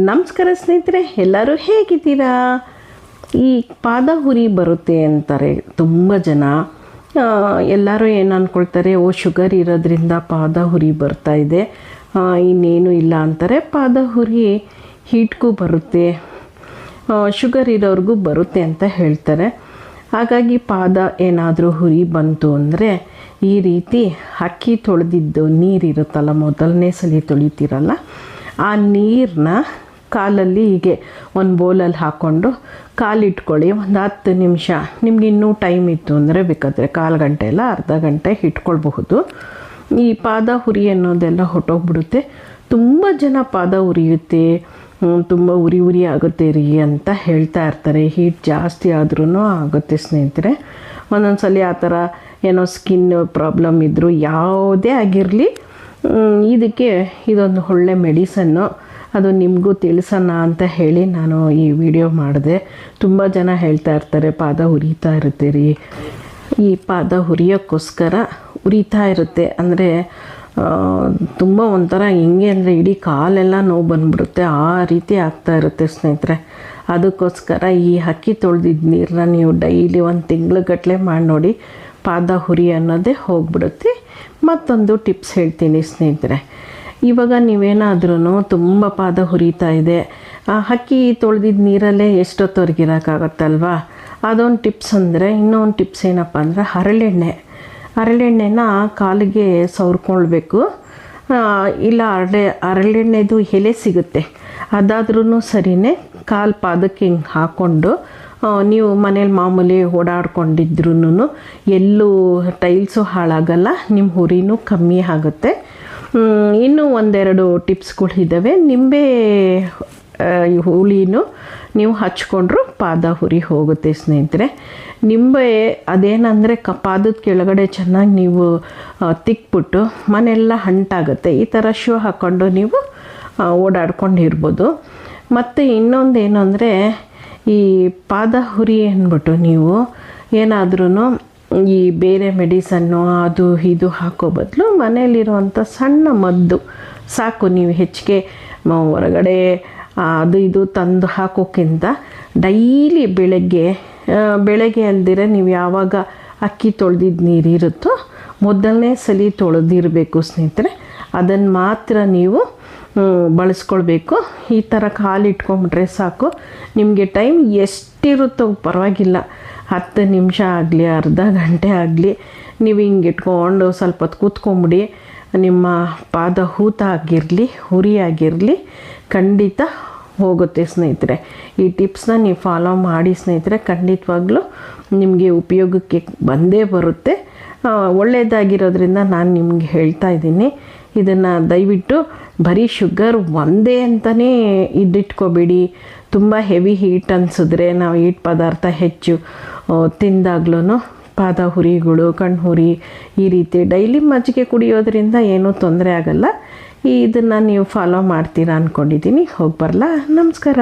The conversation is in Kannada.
ನಮಸ್ಕಾರ ಸ್ನೇಹಿತರೆ, ಎಲ್ಲರೂ ಹೇಗಿದ್ದೀರಾ? ಈ ಪಾದ ಹುರಿ ಬರುತ್ತೆ ಅಂತಾರೆ ತುಂಬ ಜನ. ಎಲ್ಲರೂ ಏನು ಅಂದ್ಕೊಳ್ತಾರೆ, ಶುಗರ್ ಇರೋದ್ರಿಂದ ಪಾದ ಹುರಿ ಬರ್ತಾ ಇದೆ, ಇನ್ನೇನು ಇಲ್ಲ ಅಂತಾರೆ. ಪಾದ ಹುರಿ ಹೀಟ್ಗೂ ಬರುತ್ತೆ, ಶುಗರ್ ಇರೋರಿಗೂ ಬರುತ್ತೆ ಅಂತ ಹೇಳ್ತಾರೆ. ಹಾಗಾಗಿ ಪಾದ ಏನಾದರೂ ಹುರಿ ಬಂತು ಅಂದರೆ ಈ ರೀತಿ ಅಕ್ಕಿ ತೊಳೆದಿದ್ದು ನೀರಿರುತ್ತಲ್ಲ, ಮೊದಲನೇ ಸಲ ತೊಳಿತೀರಲ್ಲ, ಆ ನೀರನ್ನ ಕಾಲಲ್ಲಿ ಹೀಗೆ ಒಂದು ಬೌಲಲ್ಲಿ ಹಾಕ್ಕೊಂಡು ಕಾಲಿಟ್ಕೊಳ್ಳಿ. ಒಂದು 10 ನಿಮಿಷ. ನಿಮ್ಗೆ ಇನ್ನೂ ಟೈಮ್ ಇತ್ತು ಅಂದರೆ ಬೇಕಾದರೆ 1/4 ಗಂಟೆ ಇಲ್ಲ ಅರ್ಧ ಗಂಟೆ ಇಟ್ಕೊಳ್ಬಹುದು. ಈ ಪಾದ ಹುರಿ ಅನ್ನೋದೆಲ್ಲ ಹೊಟ್ಟೋಗ್ಬಿಡುತ್ತೆ. ತುಂಬ ಜನ ಪಾದ ಉರಿಯುತ್ತೆ, ತುಂಬ ಉರಿ ಆಗುತ್ತೆ ರೀ ಅಂತ ಹೇಳ್ತಾ ಇರ್ತಾರೆ. ಹೀಟ್ ಜಾಸ್ತಿ ಆದ್ರೂ ಆಗುತ್ತೆ ಸ್ನೇಹಿತರೆ. ಒಂದೊಂದು ಸಲ ಆ ಥರ ಏನೋ ಸ್ಕಿನ್ ಪ್ರಾಬ್ಲಮ್ ಇದ್ದರೂ ಯಾವುದೇ ಆಗಿರಲಿ, ಇದಕ್ಕೆ ಇದೊಂದು ಒಳ್ಳೆ ಮೆಡಿಸನ್ನು. ಅದು ನಿಮಗೂ ತಿಳಿಸೋಣ ಅಂತ ಹೇಳಿ ನಾನು ಈ ವಿಡಿಯೋ ಮಾಡಿದೆ. ತುಂಬ ಜನ ಹೇಳ್ತಾ ಇರ್ತಾರೆ ಪಾದ ಉರಿತಾ ಇರುತ್ತೆ ರೀ. ಈ ಪಾದ ಉರಿಯೋಕ್ಕೋಸ್ಕರ ಉರಿತಾ ಇರುತ್ತೆ ಅಂದರೆ ತುಂಬ ಒಂಥರ ಹೆಂಗೆ ಅಂದರೆ ಇಡೀ ಕಾಲೆಲ್ಲ ನೋವು ಬಂದುಬಿಡುತ್ತೆ, ಆ ರೀತಿ ಆಗ್ತಾ ಇರುತ್ತೆ ಸ್ನೇಹಿತರೆ. ಅದಕ್ಕೋಸ್ಕರ ಈ ಅಕ್ಕಿ ತೊಳೆದಿದ್ದ ನೀರನ್ನ ನೀವು ಡೈಲಿ 1 ತಿಂಗ್ಳುಗಟ್ಟಲೆ ಮಾಡಿ ನೋಡಿ, ಪಾದ ಹುರಿ ಅನ್ನೋದೇ ಹೋಗ್ಬಿಡುತ್ತೆ. ಮತ್ತೊಂದು ಟಿಪ್ಸ್ ಹೇಳ್ತೀನಿ ಸ್ನೇಹಿತರೆ. ಇವಾಗ ನೀವೇನಾದ್ರೂ ತುಂಬ ಪಾದ ಹುರಿತಾ ಇದೆ, ಅಕ್ಕಿ ತೊಳೆದಿದ್ದ ನೀರಲ್ಲೇ ಎಷ್ಟೊತ್ತವರೆಗೆ ಇರೋಕ್ಕಾಗತ್ತಲ್ವ. ಅದೊಂದು ಟಿಪ್ಸ್ ಅಂದರೆ, ಇನ್ನೊಂದು ಟಿಪ್ಸ್ ಏನಪ್ಪ ಅಂದರೆ ಹರಳೆಣ್ಣೆನ ಕಾಲಿಗೆ ಸವರ್ಕೊಳ್ಬೇಕು. ಇಲ್ಲ ಹರಳೆಣ್ಣೆದು ಎಲೆ ಸಿಗುತ್ತೆ, ಅದಾದ್ರೂ ಸರಿಯೇ. ಕಾಲು ಪಾದಕ್ಕೆ ಹಿಂಗೆ ಹಾಕ್ಕೊಂಡು ನೀವು ಮನೇಲಿ ಮಾಮೂಲಿ ಓಡಾಡ್ಕೊಂಡಿದ್ರೂ ಎಲ್ಲೂ ಟೈಲ್ಸು ಹಾಳಾಗಲ್ಲ, ನಿಮ್ಮ ಹುರಿನೂ ಕಮ್ಮಿ ಆಗುತ್ತೆ. ಇನ್ನೂ 1-2 ಟಿಪ್ಸ್ಗಳಿದ್ದಾವೆ. ನಿಂಬೆ ಹುಳಿನೂ ನೀವು ಹಚ್ಕೊಂಡ್ರೂ ಪಾದ ಹುರಿ ಹೋಗುತ್ತೆ ಸ್ನೇಹಿತರೆ. ನಿಂಬೆ ಅದೇನಂದರೆ ಪಾದದ ಕೆಳಗಡೆ ಚೆನ್ನಾಗಿ ನೀವು ತಿಕ್ಬಿಟ್ಟು ಮನೆಯೆಲ್ಲ ಅಂಟಾಗುತ್ತೆ. ಈ ಥರ ಶೂ ಹಾಕ್ಕೊಂಡು ನೀವು ಓಡಾಡ್ಕೊಂಡಿರ್ಬೋದು. ಮತ್ತು ಇನ್ನೊಂದು ಏನು ಅಂದರೆ, ಈ ಪಾದ ಹುರಿ ಅಂದ್ಬಿಟ್ಟು ನೀವು ಏನಾದ್ರೂ ಈ ಬೇರೆ ಮೆಡಿಸನ್ನು ಅದು ಇದು ಹಾಕೋ ಬದಲು ಮನೆಯಲ್ಲಿರುವಂಥ ಸಣ್ಣ ಮದ್ದು ಸಾಕು. ನೀವು ಹೆಚ್ಚಿಗೆ ಹೊರಗಡೆ ಅದು ಇದು ತಂದು ಹಾಕೋಕ್ಕಿಂತ ಡೈಲಿ ಬೆಳಗ್ಗೆ ಅಲ್ದಿರ ನೀವು ಯಾವಾಗ ಅಕ್ಕಿ ತೊಳೆದಿದ್ದ ನೀರಿರುತ್ತೋ ಮೊದಲನೇ ಸಲ ತೊಳೆದಿರಬೇಕು ಸ್ನೇಹಿತರೆ. ಅದನ್ನು ಮಾತ್ರ ನೀವು ಬಳಸ್ಕೊಳ್ಬೇಕು. ಈ ಥರ ಕಾಲಿಟ್ಕೊಂಬಿಟ್ರೆ ಸಾಕು. ನಿಮಗೆ ಟೈಮ್ ಎಷ್ಟಿರುತ್ತೋ ಪರವಾಗಿಲ್ಲ, 10 ನಿಮಿಷ ಆಗಲಿ ಅರ್ಧ ಗಂಟೆ ಆಗಲಿ, ನೀವು ಹಿಂಗೆ ಇಟ್ಕೊಂಡು ಸ್ವಲ್ಪ ಹೊತ್ತು ಕೂತ್ಕೊಂಬಿಡಿ. ನಿಮ್ಮ ಪಾದ ಆಗಿರಲಿ ಹುರಿ ಆಗಿರಲಿ ಖಂಡಿತ ಹೋಗುತ್ತೆ ಸ್ನೇಹಿತರೆ. ಈ ಟಿಪ್ಸ್ನ ನೀವು ಫಾಲೋ ಮಾಡಿ ಸ್ನೇಹಿತರೆ, ಖಂಡಿತವಾಗ್ಲೂ ನಿಮಗೆ ಉಪಯೋಗಕ್ಕೆ ಬಂದೇ ಬರುತ್ತೆ. ಒಳ್ಳೆಯದಾಗಿರೋದ್ರಿಂದ ನಾನು ನಿಮ್ಗೆ ಹೇಳ್ತಾ ಇದ್ದೀನಿ. ಇದನ್ನು ದಯವಿಟ್ಟು ಬರೀ ಶುಗರ್ ಒಂದೇ ಅಂತಲೇ ಇದಿಟ್ಕೋಬೇಡಿ. ತುಂಬ ಹೆವಿ ಹೀಟ್ ಅನಿಸಿದ್ರೆ, ನಾವು ಹೀಟ್ ಪದಾರ್ಥ ಹೆಚ್ಚು ತಿಂದಾಗ್ಲೂ ಪಾದ ಹುರಿಗಳು, ಕಣ್ಣು ಹುರಿ, ಈ ರೀತಿ ಡೈಲಿ ಮಜ್ಜಿಗೆ ಕುಡಿಯೋದ್ರಿಂದ ಏನೂ ತೊಂದರೆ ಆಗಲ್ಲ. ಇದನ್ನು ನೀವು ಫಾಲೋ ಮಾಡ್ತೀರಾ ಅಂದ್ಕೊಂಡಿದ್ದೀನಿ. ಹೋಗಿ ಬರಲಾ? ನಮಸ್ಕಾರ.